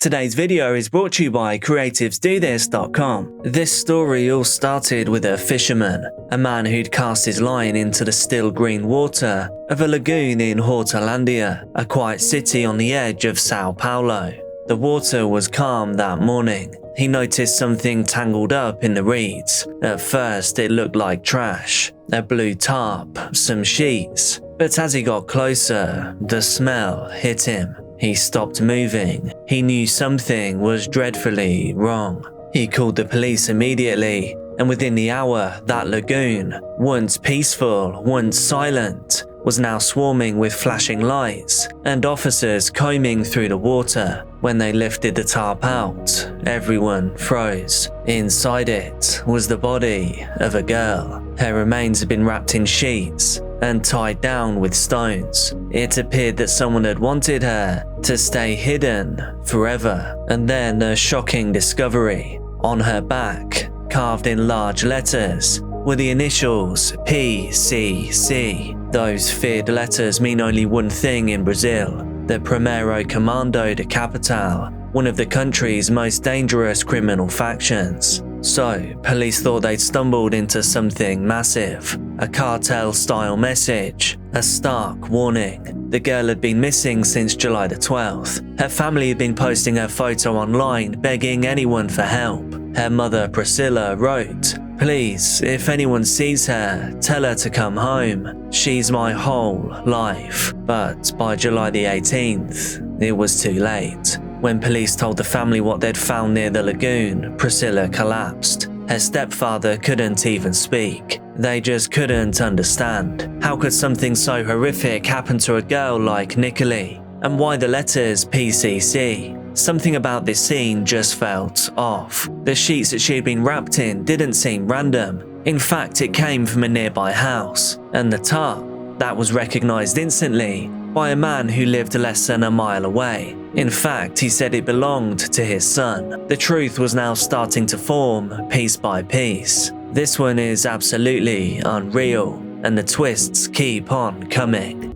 Today's video is brought to you by creativesdothis.com. This story all started with a fisherman, a man who'd cast his line into the still green water of a lagoon in Hortalandia, a quiet city on the edge of Sao Paulo. The water was calm that morning. He noticed something tangled up in the reeds. At first it looked like trash, a blue tarp, some sheets, but as he got closer, the smell hit him. He stopped moving. He knew something was dreadfully wrong. He called the police immediately, and within the hour, that lagoon, once peaceful, once silent, was now swarming with flashing lights and officers combing through the water. When they lifted the tarp out, everyone froze. Inside it was the body of a girl. Her remains had been wrapped in sheets and tied down with stones. It appeared that someone had wanted her to stay hidden forever. And then a shocking discovery. On her back, carved in large letters, were the initials PCC. Those feared letters mean only one thing in Brazil: the Primeiro Comando de Capital, one of the country's most dangerous criminal factions. So, police thought they'd stumbled into something massive, a cartel-style message, a stark warning. The girl had been missing since July the 12th. Her family had been posting her photo online, begging anyone for help. Her mother, Priscilla, wrote, "Please, if anyone sees her, tell her to come home. She's my whole life." But by July the 18th, it was too late. When police told the family what they'd found near the lagoon, Priscilla collapsed. Her stepfather couldn't even speak. They just couldn't understand. How could something so horrific happen to a girl like Nicolly? And why the letters PCC? Something about this scene just felt off. The sheets that she had been wrapped in didn't seem random. In fact, it came from a nearby house. And the tarp, that was recognized instantly by a man who lived less than a mile away. In fact, he said it belonged to his son. The truth was now starting to form piece by piece. This one is absolutely unreal, and the twists keep on coming.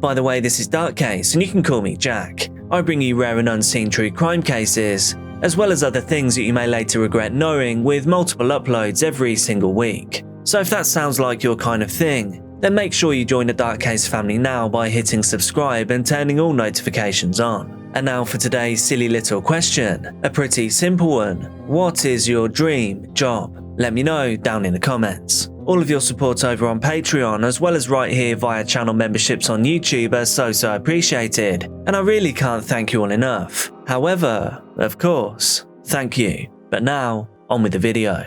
By the way, this is Dark Case, and you can call me Jack. I bring you rare and unseen true crime cases, as well as other things that you may later regret knowing, with multiple uploads every single week. So if that sounds like your kind of thing, then make sure you join the Dark Case family now by hitting subscribe and turning all notifications on. And now for today's silly little question, a pretty simple one. What is your dream job? Let me know down in the comments. All of your support over on Patreon, as well as right here via channel memberships on YouTube, are so appreciated, and I really can't thank you all enough. However, of course, thank you. But now, on with the video.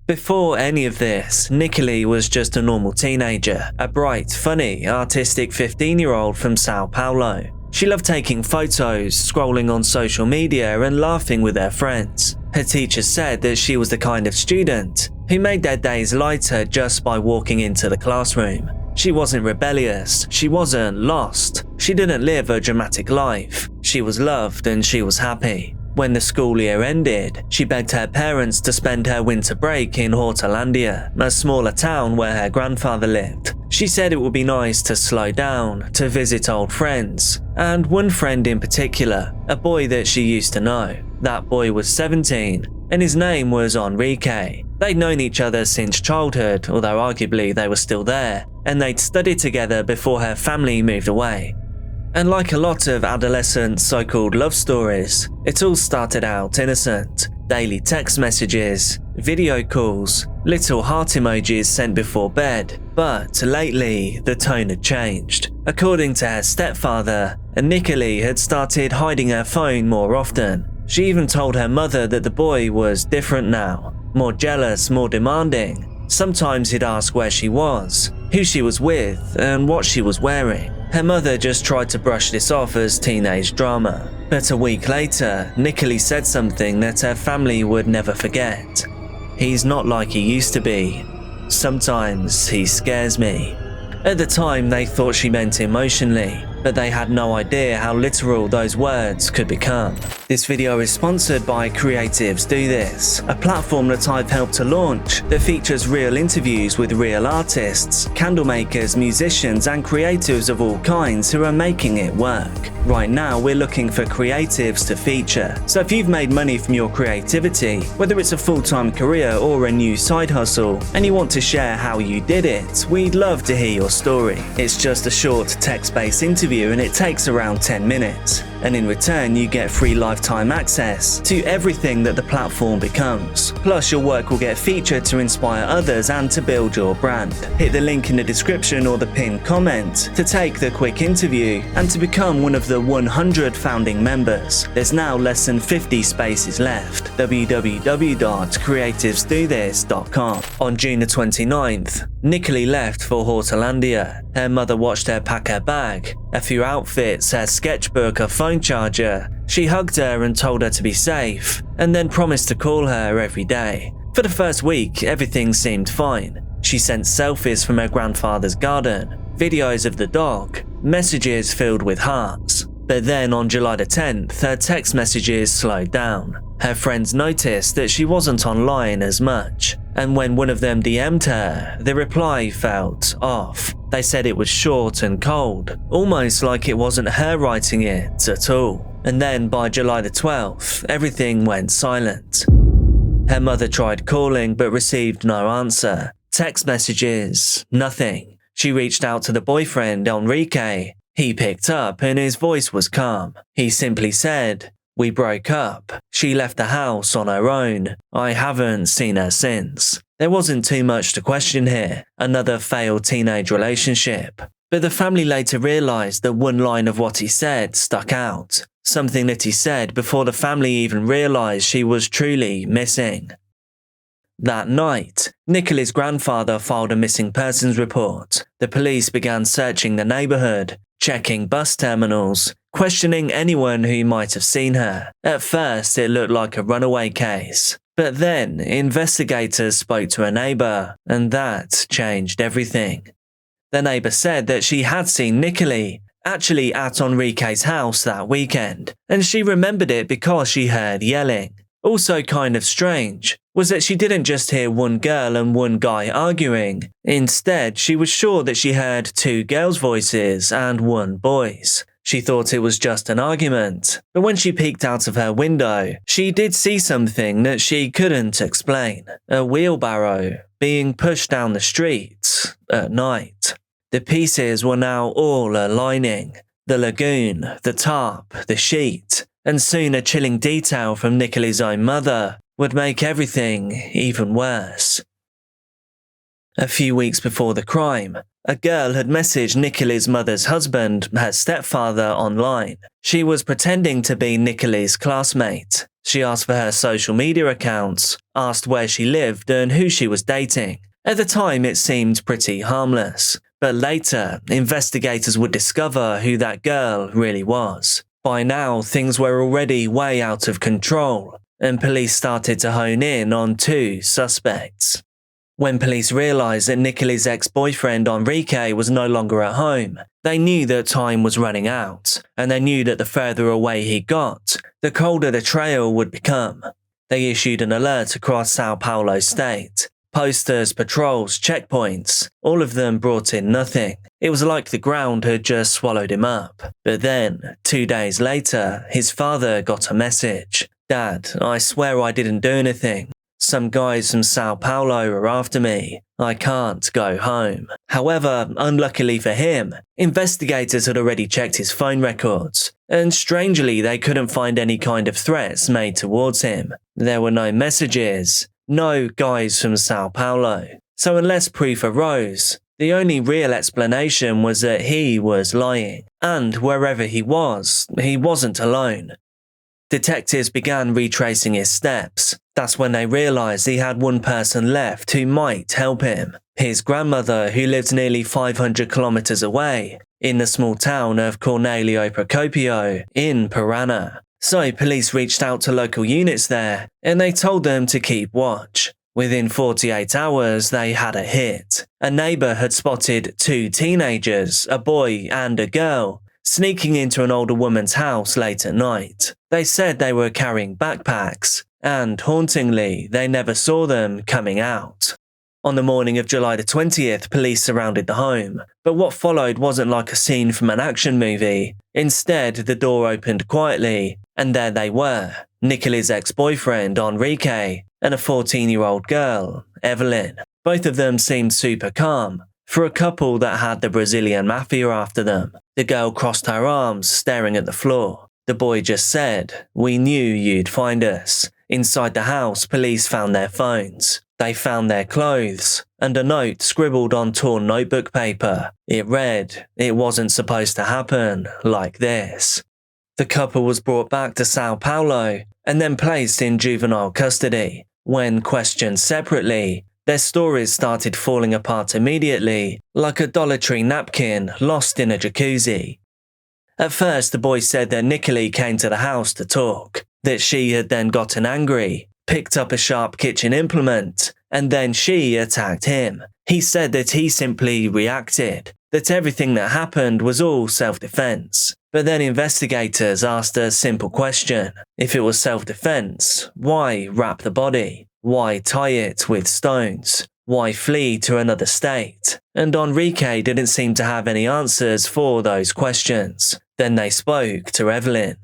Before any of this, Nicolly was just a normal teenager, a bright, funny, artistic 15-year-old from Sao Paulo. She loved taking photos, scrolling on social media, and laughing with her friends. Her teachers said that she was the kind of student who made their days lighter just by walking into the classroom. She wasn't rebellious, she wasn't lost, she didn't live a dramatic life. She was loved and she was happy. When the school year ended, she begged her parents to spend her winter break in Hortalandia, a smaller town where her grandfather lived. She said it would be nice to slow down, to visit old friends, and one friend in particular, a boy that she used to know. That boy was 17, and his name was Enrique. They'd known each other since childhood, although arguably they were still there, and they'd studied together before her family moved away. And like a lot of adolescent so-called love stories, it all started out innocent. Daily text messages, video calls, little heart emojis sent before bed. But lately, the tone had changed. According to her stepfather, Nicolly had started hiding her phone more often. She even told her mother that the boy was different now, more jealous, more demanding. Sometimes he'd ask where she was, who she was with, and what she was wearing. Her mother just tried to brush this off as teenage drama. But a week later, Nicolly said something that her family would never forget. "He's not like he used to be. Sometimes he scares me." At the time, they thought she meant emotionally, but they had no idea how literal those words could become. This video is sponsored by Creatives Do This, a platform that I've helped to launch that features real interviews with real artists, candle makers, musicians and creatives of all kinds who are making it work. Right now, we're looking for creatives to feature. So if you've made money from your creativity, whether it's a full-time career or a new side hustle, and you want to share how you did it, we'd love to hear your story. It's just a short text-based interview and it takes around 10 minutes. And in return, you get free lifetime access to everything that the platform becomes. Plus, your work will get featured to inspire others and to build your brand. Hit the link in the description or the pinned comment to take the quick interview and to become one of the 100 founding members. There's now less than 50 spaces left. www.creativesdothis.com. On June the 29th, Nicolly left for Hortolandia. Her mother watched her pack her bag, a few outfits, her sketchbook, a phone charger. She hugged her and told her to be safe, and then promised to call her every day. For the first week, everything seemed fine. She sent selfies from her grandfather's garden, videos of the dog, messages filled with hearts. But then on July the 10th, her text messages slowed down. Her friends noticed that she wasn't online as much, and when one of them DM'd her, the reply felt off. They said it was short and cold, almost like it wasn't her writing it at all. And then by July the 12th, everything went silent. Her mother tried calling but received no answer. Text messages, nothing. She reached out to the boyfriend, Enrique. He picked up and his voice was calm. He simply said, "We broke up. She left the house on her own. I haven't seen her since." There wasn't too much to question here. Another failed teenage relationship. But the family later realized that one line of what he said stuck out. Something that he said before the family even realized she was truly missing. That night, Nicolly's grandfather filed a missing persons report. The police began searching the neighborhood, checking bus terminals, questioning anyone who might have seen her. At first, it looked like a runaway case. But then, investigators spoke to a neighbor, and that changed everything. The neighbor said that she had seen Nicolly, actually at Enrique's house that weekend, and she remembered it because she heard yelling. Also kind of strange was that she didn't just hear one girl and one guy arguing. Instead, she was sure that she heard two girls' voices and one boy's. She thought it was just an argument, but when she peeked out of her window, she did see something that she couldn't explain. A wheelbarrow being pushed down the street at night. The pieces were now all aligning. The lagoon, the tarp, the sheet, and soon a chilling detail from Nicolly's own mother would make everything even worse. A few weeks before the crime, a girl had messaged Nicolly's mother's husband, her stepfather, online. She was pretending to be Nicolly's classmate. She asked for her social media accounts, asked where she lived and who she was dating. At the time, it seemed pretty harmless. But later, investigators would discover who that girl really was. By now, things were already way out of control, and police started to hone in on two suspects. When police realized that Nicolly's ex-boyfriend Enrique was no longer at home, they knew that time was running out, and they knew that the further away he got, the colder the trail would become. They issued an alert across Sao Paulo state. Posters, patrols, checkpoints, all of them brought in nothing. It was like the ground had just swallowed him up. But then, 2 days later, his father got a message. "Dad, I swear I didn't do anything. Some guys from Sao Paulo are after me. I can't go home." However, unluckily for him, investigators had already checked his phone records, and strangely they couldn't find any kind of threats made towards him. There were no messages, no guys from Sao Paulo. So unless proof arose, the only real explanation was that he was lying, and wherever he wasn't alone. Detectives began retracing his steps. That's when they realized he had one person left who might help him. His grandmother, who lived nearly 500 kilometers away. in the small town of Cornelio Procopio in Parana. So police reached out to local units there and they told them to keep watch. Within 48 hours, they had a hit. A neighbor had spotted 2 teenagers, a boy and a girl, sneaking into an older woman's house late at night. They said they were carrying backpacks, and hauntingly, they never saw them coming out. On the morning of July the 20th, police surrounded the home, but what followed wasn't like a scene from an action movie. Instead, the door opened quietly, and there they were, Nicolly's ex-boyfriend, Enrique, and a 14-year-old girl, Evelyn. Both of them seemed super calm, for a couple that had the Brazilian mafia after them. The girl crossed her arms, staring at the floor. The boy just said, "We knew you'd find us." Inside the house, police found their phones. They found their clothes, and a note scribbled on torn notebook paper. It read, "It wasn't supposed to happen like this." The couple was brought back to Sao Paulo and then placed in juvenile custody. When questioned separately, their stories started falling apart immediately, like a Dollar Tree napkin lost in a jacuzzi. At first, the boy said that Nicolly came to the house to talk, that she had then gotten angry, picked up a sharp kitchen implement, and then she attacked him. He said that he simply reacted, that everything that happened was all self-defense. But then investigators asked a simple question. If it was self-defense, why wrap the body? Why tie it with stones? Why flee to another state? And Enrique didn't seem to have any answers for those questions. Then they spoke to Evelyn.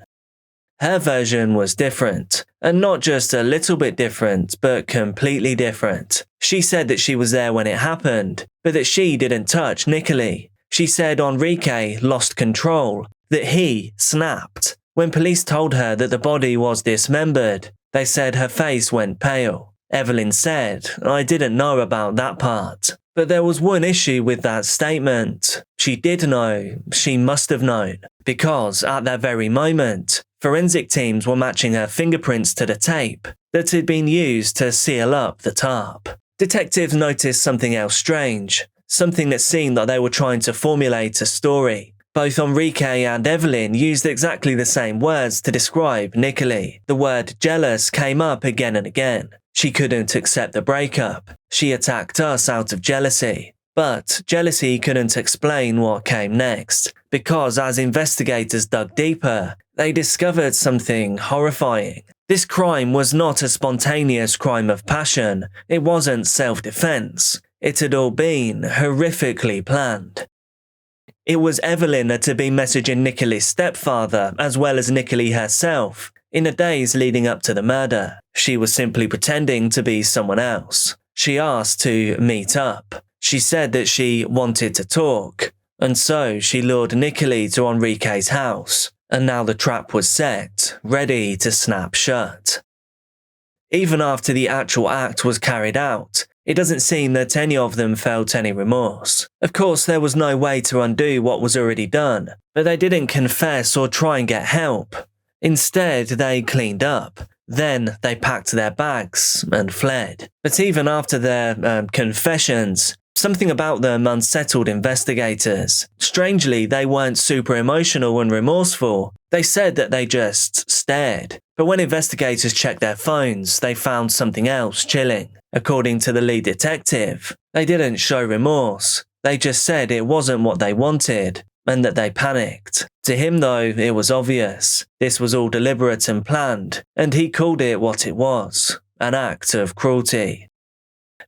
Her version was different, and not just a little bit different, but completely different. She said that she was there when it happened, but that she didn't touch Nicolly. She said Enrique lost control, that he snapped. When police told her that the body was dismembered, they said her face went pale. Evelyn said, "I didn't know about that part." But there was one issue with that statement. She did know, she must have known, because at that very moment, forensic teams were matching her fingerprints to the tape that had been used to seal up the tarp. Detectives noticed something else strange, something that seemed like they were trying to formulate a story. Both Enrique and Evelyn used exactly the same words to describe Nicolly. The word jealous came up again and again. She couldn't accept the breakup. She attacked us out of jealousy. But jealousy couldn't explain what came next, because as investigators dug deeper, they discovered something horrifying. This crime was not a spontaneous crime of passion. It wasn't self-defense. It had all been horrifically planned. It was Evelyn that had been messaging Nicolly's stepfather, as well as Nicolly herself, in the days leading up to the murder. She was simply pretending to be someone else. She asked to meet up. She said that she wanted to talk, and so she lured Nicolly to Enrique's house, and now the trap was set, ready to snap shut. Even after the actual act was carried out, it doesn't seem that any of them felt any remorse. Of course, there was no way to undo what was already done, but they didn't confess or try and get help. Instead, they cleaned up. Then they packed their bags and fled. But even after their confessions, something about them unsettled investigators. Strangely, they weren't super emotional and remorseful. They said that they just stared. But when investigators checked their phones, they found something else chilling. According to the lead detective, they didn't show remorse. They just said it wasn't what they wanted, and that they panicked. To him, though, it was obvious. This was all deliberate and planned, and he called it what it was, an act of cruelty.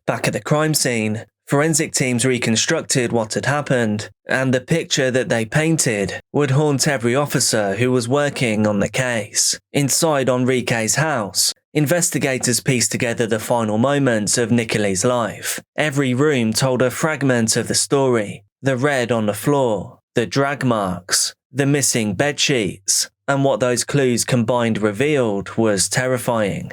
Back at the crime scene, forensic teams reconstructed what had happened, and the picture that they painted would haunt every officer who was working on the case. Inside Enrique's house, investigators pieced together the final moments of Nicolly's life. Every room told a fragment of the story. The red on the floor, the drag marks, the missing bedsheets, and what those clues combined revealed was terrifying.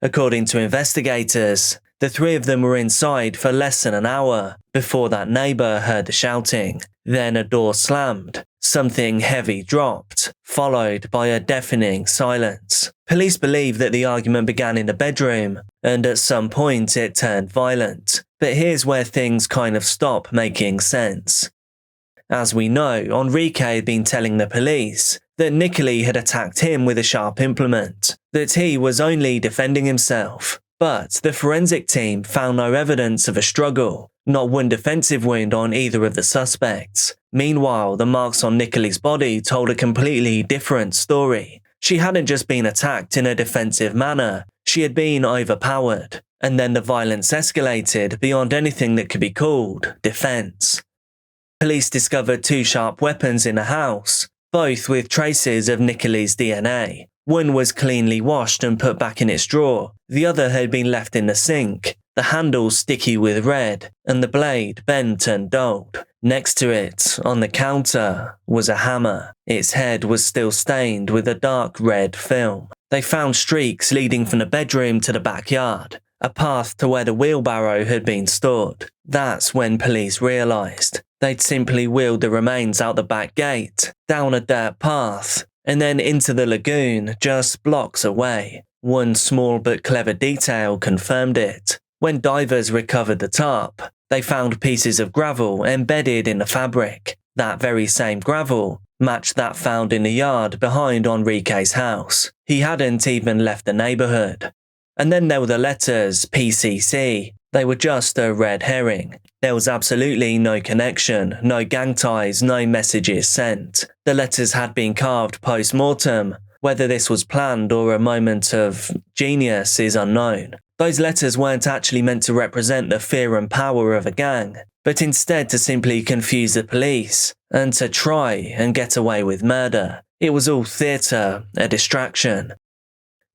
According to investigators, the three of them were inside for less than an hour before that neighbor heard the shouting. Then a door slammed, something heavy dropped, followed by a deafening silence. Police believe that the argument began in the bedroom, and at some point it turned violent. But here's where things kind of stop making sense. As we know, Enrique had been telling the police that Nicolly had attacked him with a sharp implement, that he was only defending himself. But the forensic team found no evidence of a struggle, not one defensive wound on either of the suspects. Meanwhile, the marks on Nicolly's body told a completely different story. She hadn't just been attacked in a defensive manner, she had been overpowered. And then the violence escalated beyond anything that could be called defense. Police discovered 2 sharp weapons in a house, both with traces of Nicolly's DNA. One was cleanly washed and put back in its drawer, the other had been left in the sink, the handle sticky with red, and the blade bent and dulled. Next to it, on the counter, was a hammer. Its head was still stained with a dark red film. They found streaks leading from the bedroom to the backyard, a path to where the wheelbarrow had been stored. That's when police realised they'd simply wheeled the remains out the back gate, down a dirt path, and then into the lagoon just blocks away. One small but clever detail confirmed it. When divers recovered the tarp, they found pieces of gravel embedded in the fabric. That very same gravel matched that found in the yard behind Enrique's house. He hadn't even left the neighbourhood. And then there were the letters PCC. They were just a red herring. There was absolutely no connection, no gang ties, no messages sent. The letters had been carved post-mortem. Whether this was planned or a moment of genius is unknown. Those letters weren't actually meant to represent the fear and power of a gang, but instead to simply confuse the police and to try and get away with murder. It was all theatre, a distraction.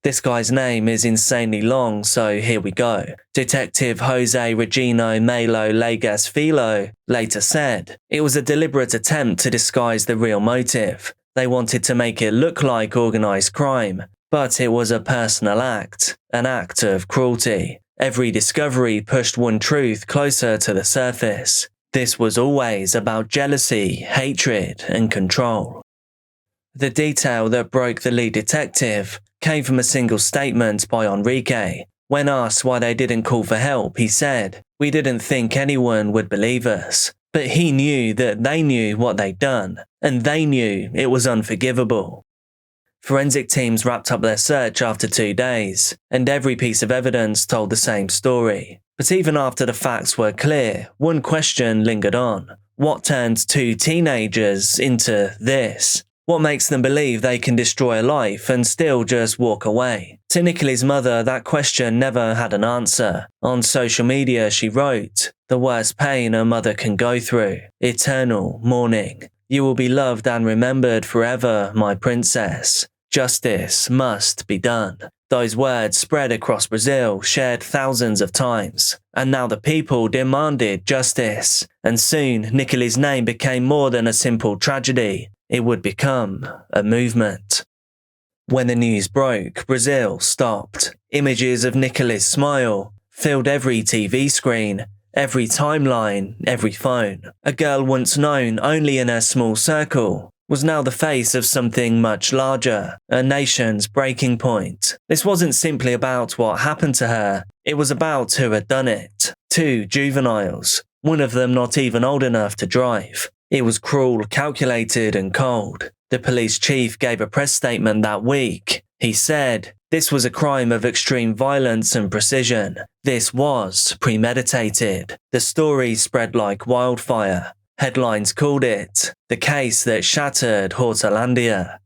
This guy's name is insanely long, so here we go. Detective Jose Regino Melo Legas Filo later said, "It was a deliberate attempt to disguise the real motive. They wanted to make it look like organised crime, but it was a personal act, an act of cruelty. Every discovery pushed one truth closer to the surface. This was always about jealousy, hatred, and control." The detail that broke the lead detective came from a single statement by Enrique. When asked why they didn't call for help, he said, "We didn't think anyone would believe us." But he knew that they knew what they'd done, and they knew it was unforgivable. Forensic teams wrapped up their search after 2 days, and every piece of evidence told the same story. But even after the facts were clear, one question lingered on. What turned 2 teenagers into this? What makes them believe they can destroy a life and still just walk away? To Nicolly's mother, that question never had an answer. On social media, she wrote, "The worst pain a mother can go through. Eternal mourning. You will be loved and remembered forever, my princess. Justice must be done." Those words spread across Brazil, shared thousands of times. And now the people demanded justice. And soon, Nicolly's name became more than a simple tragedy. It would become a movement. When the news broke, Brazil stopped. Images of Nicolly's smile filled every TV screen, every timeline, every phone. A girl once known only in a small circle was now the face of something much larger, a nation's breaking point. This wasn't simply about what happened to her, it was about who had done it. 2 juveniles, one of them not even old enough to drive. It was cruel, calculated, and cold. The police chief gave a press statement that week. He said, "This was a crime of extreme violence and precision. This was premeditated." The story spread like wildfire. Headlines called it the case that shattered Hortolandia.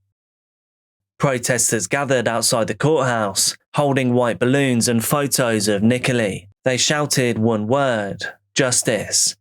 Protesters gathered outside the courthouse, holding white balloons and photos of Nicolly. They shouted one word: justice.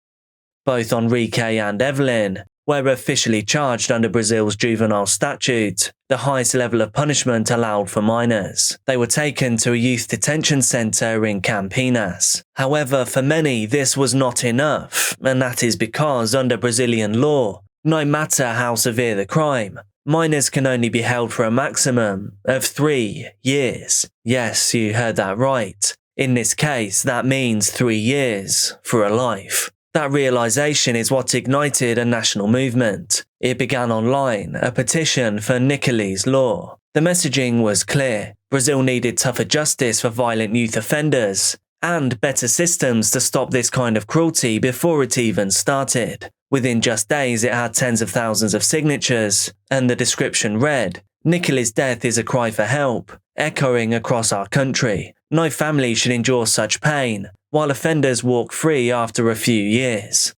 Both Enrique and Evelyn were officially charged under Brazil's juvenile statute, the highest level of punishment allowed for minors. They were taken to a youth detention centre in Campinas. However, for many, this was not enough, and that is because under Brazilian law, no matter how severe the crime, minors can only be held for a maximum of 3 years. Yes, you heard that right. In this case, that means 3 years for a life. That realization is what ignited a national movement. It began online, a petition for Nicolly's law. The messaging was clear. Brazil needed tougher justice for violent youth offenders, and better systems to stop this kind of cruelty before it even started. Within just days, it had tens of thousands of signatures, and the description read, "Nicolly's death is a cry for help, echoing across our country. No family should endure such pain, while offenders walk free after a few years."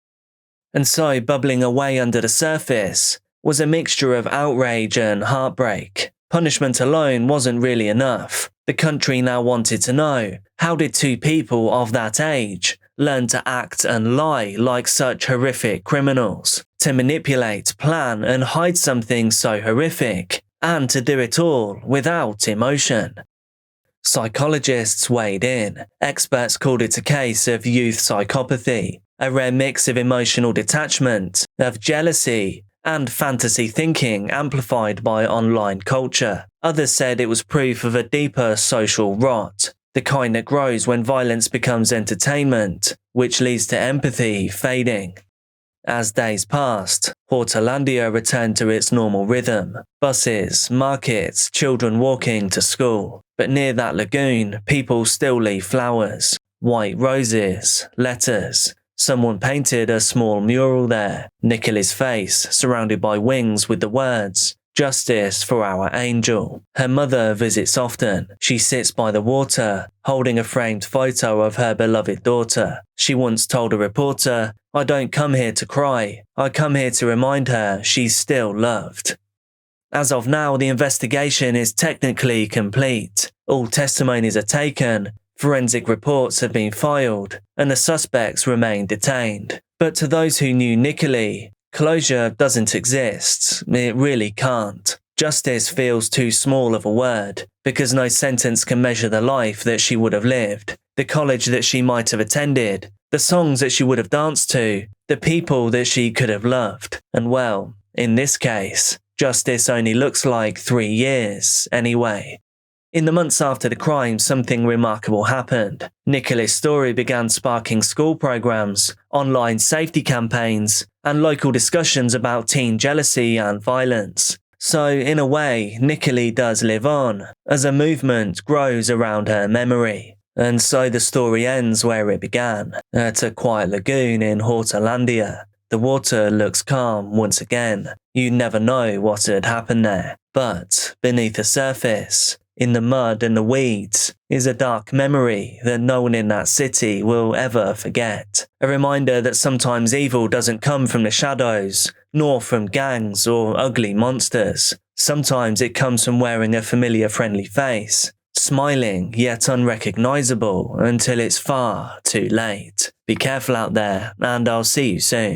And so, bubbling away under the surface was a mixture of outrage and heartbreak. Punishment alone wasn't really enough. The country now wanted to know, how did two people of that age learn to act and lie like such horrific criminals, to manipulate, plan, and hide something so horrific, and to do it all without emotion? Psychologists weighed in. Experts called it a case of youth psychopathy, a rare mix of emotional detachment, of jealousy, and fantasy thinking amplified by online culture. Others said it was proof of a deeper social rot, the kind that grows when violence becomes entertainment, which leads to empathy fading. As days passed, Hortalandia returned to its normal rhythm. Buses, markets, children walking to school. But near that lagoon, people still leave flowers, white roses, letters. Someone painted a small mural there, Nicolly's face surrounded by wings with the words, "Justice for our angel." Her mother visits often. She sits by the water, holding a framed photo of her beloved daughter. She once told a reporter, "I don't come here to cry. I come here to remind her she's still loved." As of now, the investigation is technically complete. All testimonies are taken, forensic reports have been filed, and the suspects remain detained. But to those who knew Nicolly, closure doesn't exist. It really can't. Justice feels too small of a word, because no sentence can measure the life that she would have lived, the college that she might have attended, the songs that she would have danced to, the people that she could have loved. And well, in this case, justice only looks like 3 years anyway. In the months after the crime, something remarkable happened. Nicolly's story began sparking school programs, online safety campaigns, and local discussions about teen jealousy and violence. So, in a way, Nicolly does live on, as a movement grows around her memory. And so the story ends where it began, at a quiet lagoon in Hortalandia. The water looks calm once again. You never know what had happened there. But, beneath the surface, in the mud and the weeds, is a dark memory that no one in that city will ever forget. A reminder that sometimes evil doesn't come from the shadows, nor from gangs or ugly monsters. Sometimes it comes from wearing a familiar friendly face, smiling yet unrecognizable until it's far too late. Be careful out there, and I'll see you soon.